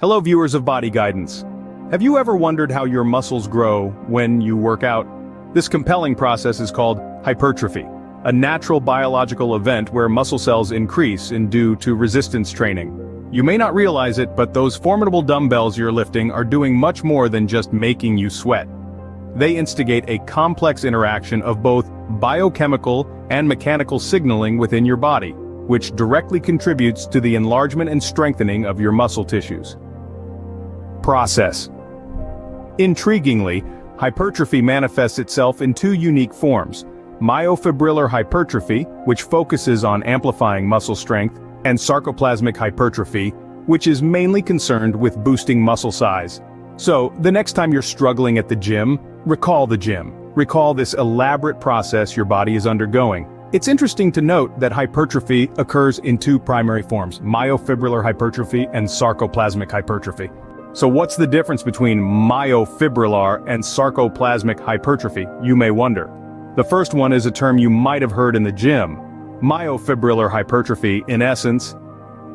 Hello viewers of Body Guidance. Have you ever wondered how your muscles grow when you work out? This compelling process is called hypertrophy, a natural biological event where muscle cells increase due to resistance training. You may not realize it, but those formidable dumbbells you're lifting are doing much more than just making you sweat. They instigate a complex interaction of both biochemical and mechanical signaling within your body, which directly contributes to the enlargement and strengthening of your muscle tissues. Process. Intriguingly, hypertrophy manifests itself in two unique forms: myofibrillar hypertrophy, which focuses on amplifying muscle strength, and sarcoplasmic hypertrophy, which is mainly concerned with boosting muscle size. So, the next time you're struggling at the gym, recall the gym. Recall this elaborate process your body is undergoing. It's interesting to note that hypertrophy occurs in two primary forms: myofibrillar hypertrophy and sarcoplasmic hypertrophy. So what's the difference between myofibrillar and sarcoplasmic hypertrophy, you may wonder? The first one is a term you might have heard in the gym. Myofibrillar hypertrophy, in essence,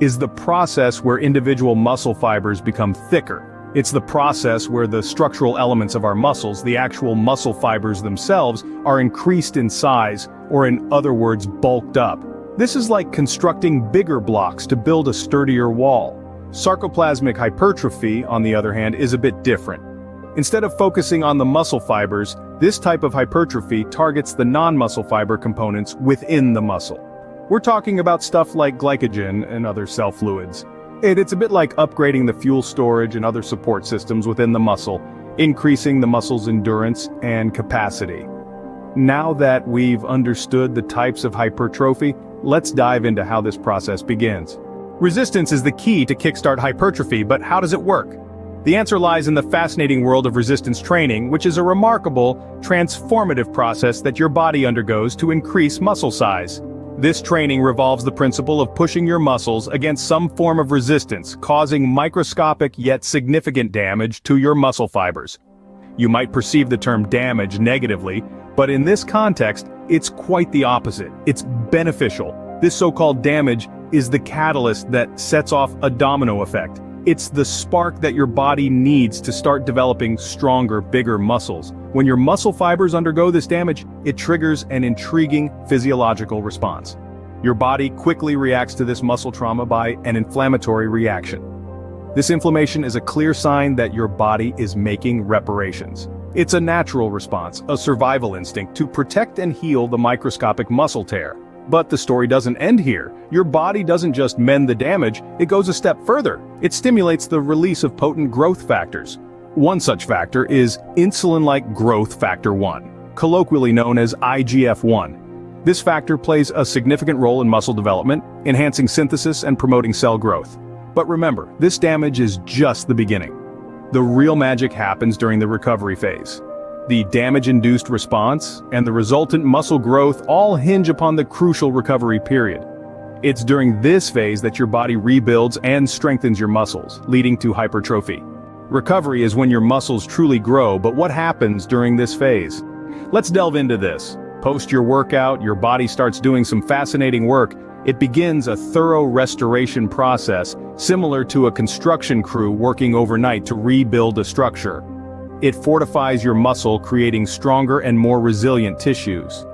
is the process where individual muscle fibers become thicker. It's the process where the structural elements of our muscles, the actual muscle fibers themselves, are increased in size, or in other words, bulked up. This is like constructing bigger blocks to build a sturdier wall. Sarcoplasmic hypertrophy, on the other hand, is a bit different. Instead of focusing on the muscle fibers, this type of hypertrophy targets the non-muscle fiber components within the muscle. We're talking about stuff like glycogen and other cell fluids. It's a bit like upgrading the fuel storage and other support systems within the muscle, increasing the muscle's endurance and capacity. Now that we've understood the types of hypertrophy, let's dive into how this process begins. Resistance is the key to kickstart hypertrophy, but how does it work? The answer lies in the fascinating world of resistance training, which is a remarkable, transformative process that your body undergoes to increase muscle size. This training revolves the principle of pushing your muscles against some form of resistance, causing microscopic yet significant damage to your muscle fibers. You might perceive the term damage negatively, but in this context, it's quite the opposite. It's beneficial. This so-called damage is the catalyst that sets off a domino effect. It's the spark that your body needs to start developing stronger, bigger muscles. When your muscle fibers undergo this damage, it triggers an intriguing physiological response. Your body quickly reacts to this muscle trauma by an inflammatory reaction. This inflammation is a clear sign that your body is making reparations. It's a natural response, a survival instinct to protect and heal the microscopic muscle tear. But the story doesn't end here. Your body doesn't just mend the damage, it goes a step further. It stimulates the release of potent growth factors. One such factor is insulin-like growth factor 1, colloquially known as IGF-1. This factor plays a significant role in muscle development, enhancing synthesis and promoting cell growth. But remember, this damage is just the beginning. The real magic happens during the recovery phase. The damage-induced response and the resultant muscle growth all hinge upon the crucial recovery period. It's during this phase that your body rebuilds and strengthens your muscles, leading to hypertrophy. Recovery is when your muscles truly grow, but what happens during this phase? Let's delve into this. Post your workout, your body starts doing some fascinating work. It begins a thorough restoration process, similar to a construction crew working overnight to rebuild a structure. It fortifies your muscle, creating stronger and more resilient tissues.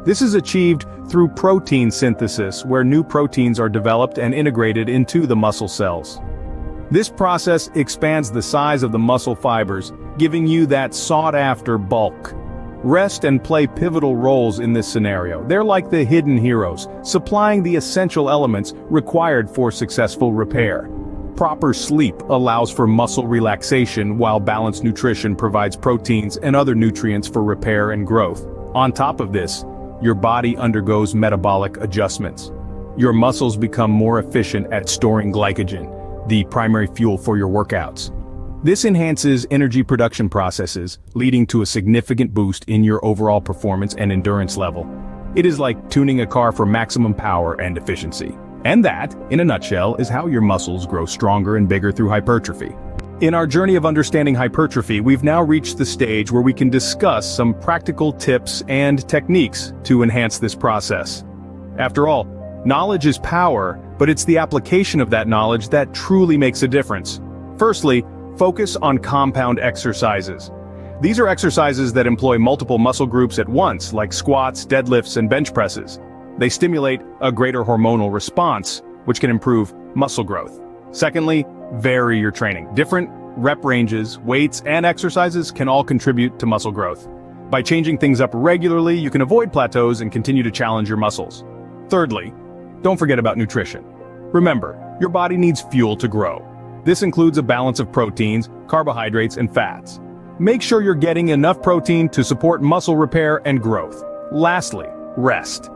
This is achieved through protein synthesis, where new proteins are developed and integrated into the muscle cells. This process expands the size of the muscle fibers, giving you that sought-after bulk. Rest and play pivotal roles in this scenario. They're like the hidden heroes, supplying the essential elements required for successful repair. Proper sleep allows for muscle relaxation, while balanced nutrition provides proteins and other nutrients for repair and growth. On top of this, your body undergoes metabolic adjustments. Your muscles become more efficient at storing glycogen, the primary fuel for your workouts. This enhances energy production processes, leading to a significant boost in your overall performance and endurance level. It is like tuning a car for maximum power and efficiency. And that, in a nutshell, is how your muscles grow stronger and bigger through hypertrophy. In our journey of understanding hypertrophy, we've now reached the stage where we can discuss some practical tips and techniques to enhance this process. After all, knowledge is power, but it's the application of that knowledge that truly makes a difference. Firstly, focus on compound exercises. These are exercises that employ multiple muscle groups at once, like squats, deadlifts, and bench presses. They stimulate a greater hormonal response, which can improve muscle growth. Secondly, vary your training. Different rep ranges, weights, and exercises can all contribute to muscle growth. By changing things up regularly, you can avoid plateaus and continue to challenge your muscles. Thirdly, don't forget about nutrition. Remember, your body needs fuel to grow. This includes a balance of proteins, carbohydrates, and fats. Make sure you're getting enough protein to support muscle repair and growth. Lastly, rest.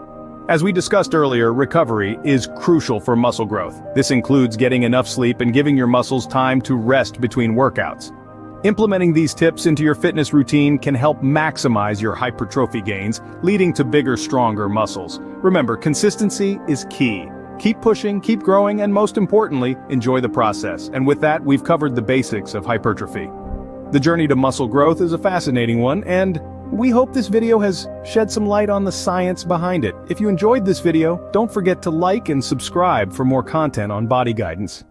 As we discussed earlier, recovery is crucial for muscle growth. This includes getting enough sleep and giving your muscles time to rest between workouts. Implementing these tips into your fitness routine can help maximize your hypertrophy gains, leading to bigger, stronger muscles. Remember, consistency is key. Keep pushing, keep growing, and most importantly, enjoy the process. And with that, we've covered the basics of hypertrophy. The journey to muscle growth is a fascinating one, and we hope this video has shed some light on the science behind it. If you enjoyed this video, don't forget to like and subscribe for more content on body guidance.